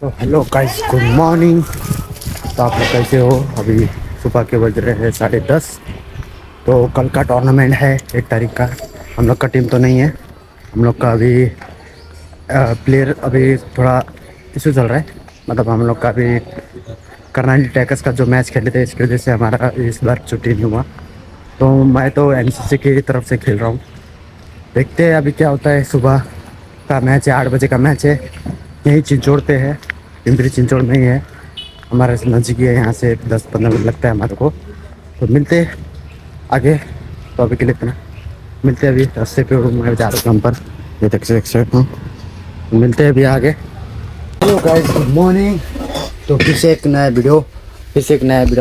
तो hello guys, good morning. तो आप लोग कैसे हो? अभी सुबह के बज रहे हैं 10:30। तो कल का टूर्नामेंट है 1 तारीख का। हम लोग का टीम तो नहीं है। हम लोग का अभी प्लेयर अभी थोड़ा इशू चल रहा है। मतलब हम लोग का अभी कर्नाली टैकर्स का जो मैच खेले थे, इसकी वजह से हमारा इस बार छुट्टी नहीं हुआ। तो मैं तो एमसीसी की तरफ से खेल रहा हूँ। देखते हैं अभी क्या होता है। सुबह का मैच है, 8 बजे का मैच है। यहीं चिंचोड़ पे है, पिंपरी चिंचोड़ में ही है। हमारे से नज़दीक है, यहाँ से 10-15 मिनट लगता है हमारे को। तो मिलते हैं आगे। तो अभी के लिए इतना, मिलते हैं अभी रास्ते पे। मैं जा रहा हूँ पर, ये तक से हूँ। मिलते हैं अभी आगे। Hello guys, good morning. तो फिर से एक नया वीडियो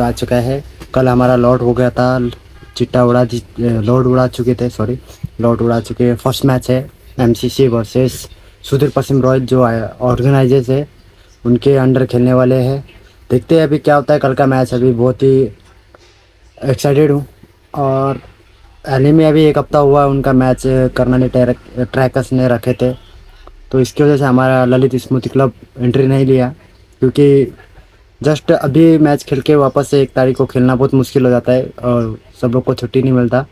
आ चुका है। कल हमारा लॉट हो गया था, चिट्टा उड़ा लॉट उड़ा चुके थे, सॉरी, लॉट उड़ा चुके। फर्स्ट मैच है एमसीसी वर्सेस सुधीर पश्चिम रॉयल, जो ऑर्गेनाइजर्स है उनके अंडर खेलने वाले हैं। देखते हैं अभी क्या होता है कल का मैच। अभी बहुत ही एक्साइटेड हूँ। और हाल ही में अभी 1 हफ्ता हुआ उनका मैच कर्नाली ट्रैकर्स ने रखे थे। तो इसकी वजह से हमारा ललित स्मृति क्लब एंट्री नहीं लिया, क्योंकि जस्ट अभी मैच खेल के वापस से 1 तारीख को खेलना बहुत मुश्किल हो जाता है और सब लोग को छुट्टी नहीं मिलता।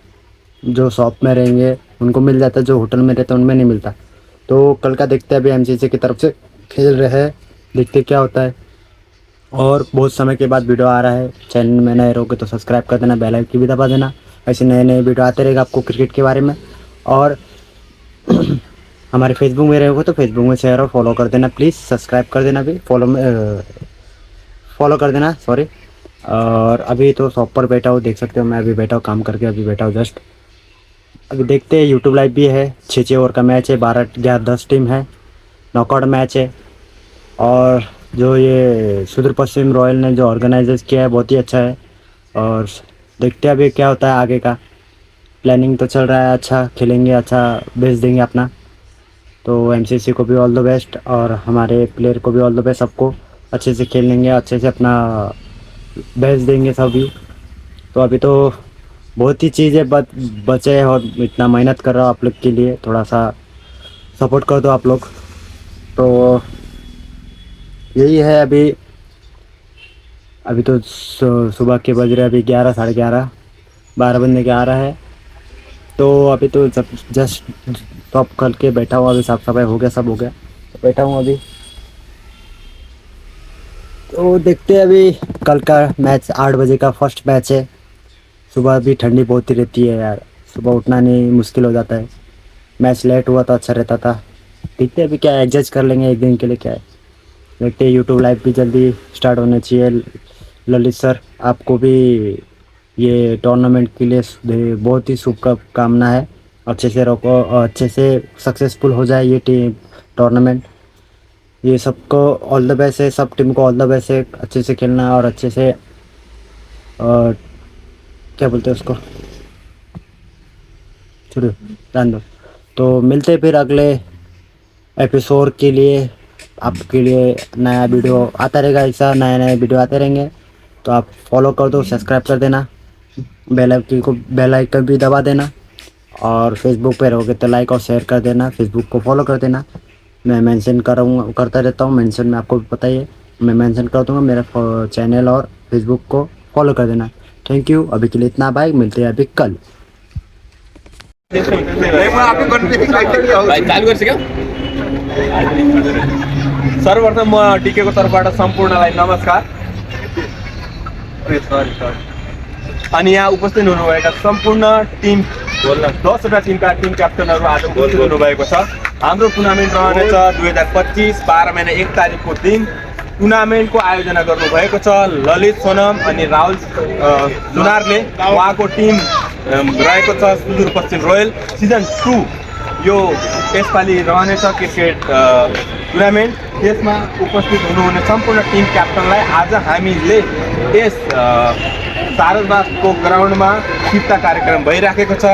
जो शॉप में रहेंगे उनको मिल जाता है, जो होटल में रहते हैं उनमें नहीं मिलता। तो कल का देखते हैं। अभी एमसीसी की तरफ से खेल रहे हैं, देखते क्या होता है। और बहुत समय के बाद वीडियो आ रहा है। चैनल में नए रहोगे तो सब्सक्राइब कर देना, बेल आइकन भी दबा देना। ऐसे नए नए वीडियो आते रहेगा आपको क्रिकेट के बारे में। और हमारे फेसबुक में रहोगे तो फेसबुक में शेयर और फॉलो कर देना प्लीज़। सब्सक्राइब कर देना भी, फॉलो कर देना, सॉरी। और अभी तो शॉप पर बैठा हूँ, देख सकते हो। मैं अभी बैठा हूँ काम करके, अभी बैठा हूँ जस्ट। अभी देखते हैं, यूट्यूब लाइव भी है। 6-6 ओवर का मैच है, 12-11-10 टीम है, नॉकआउट मैच है। और जो ये सुदूर पश्चिम रॉयल ने जो ऑर्गेनाइजर्स किया है बहुत ही अच्छा है। और देखते हैं अभी क्या होता है आगे का। प्लानिंग तो चल रहा है, अच्छा खेलेंगे, अच्छा बेच देंगे अपना। तो एमसीसी को भी ऑल द बेस्ट, और हमारे प्लेयर को भी ऑल द बेस्ट। सबको अच्छे से खेलेंगे, अच्छे से अपना बेच देंगे सभी। तो अभी तो बहुत ही चीज़ें बचे हैं और इतना मेहनत कर रहा हूँ आप लोग के लिए। थोड़ा सा सपोर्ट कर दो आप लोग। तो यही है। अभी तो सुबह के बज रहे अभी 11, 11:30, 12 बजने के आ रहा है। तो अभी तो जब जस्ट टॉप करके बैठा हूँ। अभी साफ सफाई हो गया, सब हो गया, तो बैठा हूँ अभी। तो देखते हैं अभी कल का मैच। 8 बजे का फर्स्ट मैच है। सुबह भी ठंडी बहुत ही रहती है यार, सुबह उठना नहीं मुश्किल हो जाता है। मैच लेट हुआ तो अच्छा रहता था। देखते हैं अभी क्या, एडजस्ट कर लेंगे एक दिन के लिए, क्या है। देखते हैं, यूट्यूब लाइव भी जल्दी स्टार्ट होना चाहिए। ललित सर, आपको भी ये टूर्नामेंट के लिए बहुत ही शुभकामना है। अच्छे से रखो और अच्छे से सक्सेसफुल हो जाए ये टीम टूर्नामेंट। ये सबको ऑल द बेस्ट है, सब टीम को ऑल द बेस्ट है। अच्छे से खेलना और अच्छे से क्या बोलते हैं उसको, छोड़ो, जान दो। तो मिलते हैं फिर अगले एपिसोड के लिए। आपके लिए नया वीडियो आता रहेगा, ऐसा नए नए वीडियो आते रहेंगे। तो आप फॉलो कर दो, सब्सक्राइब कर देना, बेल आइकन भी दबा देना। और फेसबुक पे रहोगे तो लाइक और शेयर कर देना, फेसबुक को फॉलो कर देना। मैं मेंशन करता रहता हूँ, मेंशन में आपको भी पता ही है। मैं मेंशन कर दूँगा मेरा चैनल और फेसबुक को फॉलो कर देना। Thank you. अभी के लिए इतना, बाय। मिलते हैं अभी कल। चालू गर्छ क्या? सर्वप्रथम म टिकेको तर्फबाट सम्पूर्णलाई नमस्कार। अनि यहाँ उपस्थित हुनुभएका सम्पूर्ण टिम 10वटा टिमका टिम क्याप्टनहरू आज उपस्थित हुनुभएको छ। हाम्रो टुर्नामेन्ट रहनेछ 2025 12 महिना 1 तारिकको दिन। टुर्नामेन्टको आयोजना गर्नुभएको छ ललित सोनम अनि राहुल सुनारले। उहाँको टिम रहेको छ सुदूर पश्चिम रॉयल सिजन 2। यो यसपालि रहनेछ क्रिकेट टुर्नामेन्ट। त्यसमा उपस्थित हुनुहुने सम्पूर्ण टिम क्याप्टनलाई आज हामीले यस सारसबागको ग्राउन्डमा चिट्टा कार्यक्रम भइराखेको छ।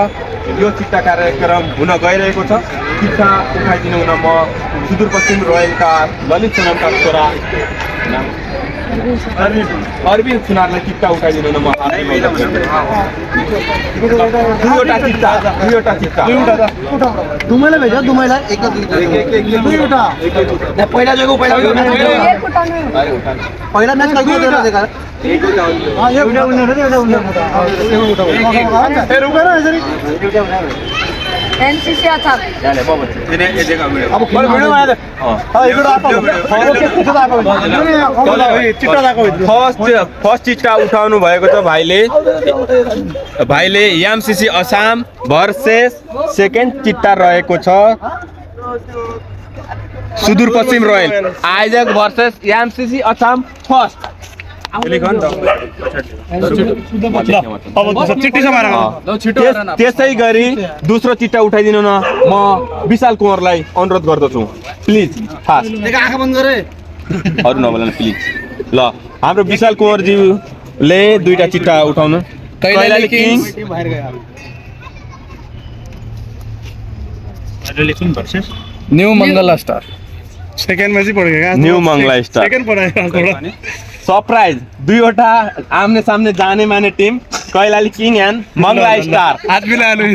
यो चिट्टा कार्यक्रम हुन गइरहेको छ। चिट्टा उठाइदिनु हुन म सुदूर पश्चिम रोयलका ललित सोनमका छोरा अरविन्द सुनारलाई चिट्टा उठाइदिनु न म हातले मद्दत गर्छु। दुईवटा चिट्टा दुमैलाई भेज दुमैलाई दुईवटा पहिला जग्गा पहिला म्याच देखा एनसीसी अच्छा फर्स्ट चिट्टा उठाउनु भएको छ भाइले एमसीसी असम भर्सेस सेकेन्ड चिट्टा रहेको छ Sudurpashchim royal Isaac versus MCC Assam first. त्यसै गरी दोस्रो चिट्टा उठाइदिनु न म विशाल कुँवरलाई अनुरोध गर्दछु प्लिज फास्ट अरू नबोल्नु प्लिज ल हाम्रो विशाल कुँवरज्यूले दुईटा चिट्टा उठाउनु Kailali kings new Mangala star second में पड़ेगा न्यू मंगला स्टार सेकेंड पड़ेगा थोड़ा सरप्राइज दुईवटा आमने सामने जाने माने team Kailali king and Mangala star आज भी ला लो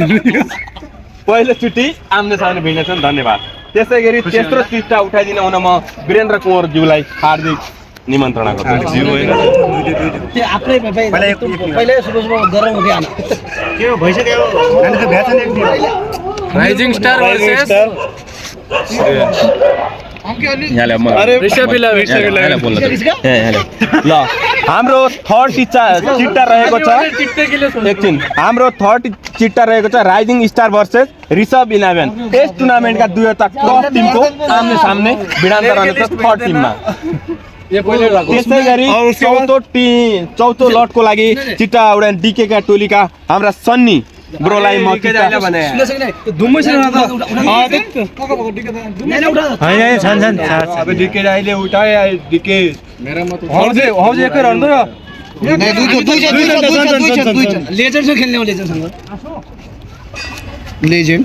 पहिलोचोटि आमने सामने भिड्नेछन् धन्यवाद। त्यसै गरी तेस्रो चिट्टा उठाइदिन हुन म वीरेन्द्र कुँवरज्यूलाई हार्दिक निमन्त्रणा गर्छु। राइजिंग स्टार वर्सेस ल हाम्रो थर्ड चिट्टा रहेको छ एकछिन हाम्रो थर्ड चिट्टा रहेको छ राइजिङ स्टार भर्सेस ऋषभ 11 यस टुर्नामेन्टका दुईवटा टप टिमको आम्ने सामने भिडान्त रहनेछ थर्ड टिममा। त्यसै गरी चौथो लटको लागि चिट्टा उडान डीके का टोलीका हाम्रा सन्नी ब्रोलाई म लेजेंड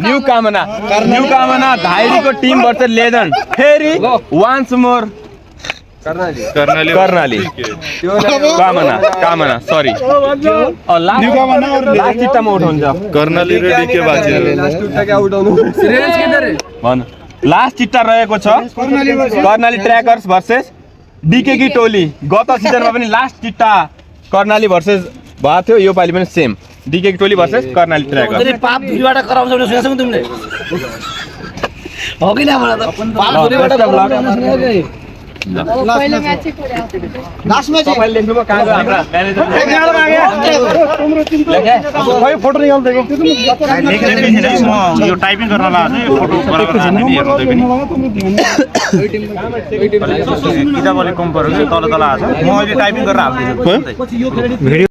न्यू कामना धाइरीको टिम भर्सेस लेजेन्ड फेरि वान्स मोर कर्णाली कामना सरी लास्ट चिट्टामा उठाउँछ कर्णाली र डीके बाजी भन लास्ट चिट्टा रहेको छ कर्णाली ट्र्याकर्स भर्सेस डीके की टोली। गत सिजनमा पनि लास्ट चिट्टा कर्णाली भर्सेस भएको थियो यो पालि पनि सेम डीके की टोली भर्सेस कर्णाली ट्र्याकर्स। पाप धुरीबाट कराउँछ भने सुनेछौ तिमीले हो कि न मलाई त पाप धुरीबाट पहले मैच ही पूरा लास्ट मैच तपाईले लेख्नुभयो कहाँ गयो हाम्रा म्यानेजर खै फोटो निकाल दिएको यो टाइपिङ गर्न लाग्यो फोटो बराबर हाल्ने हेर्नु पनि किताब अलिक कम पऱ्यो कि तल आएको छ म अहिले टाइपिङ गरेर हाल्दैछु।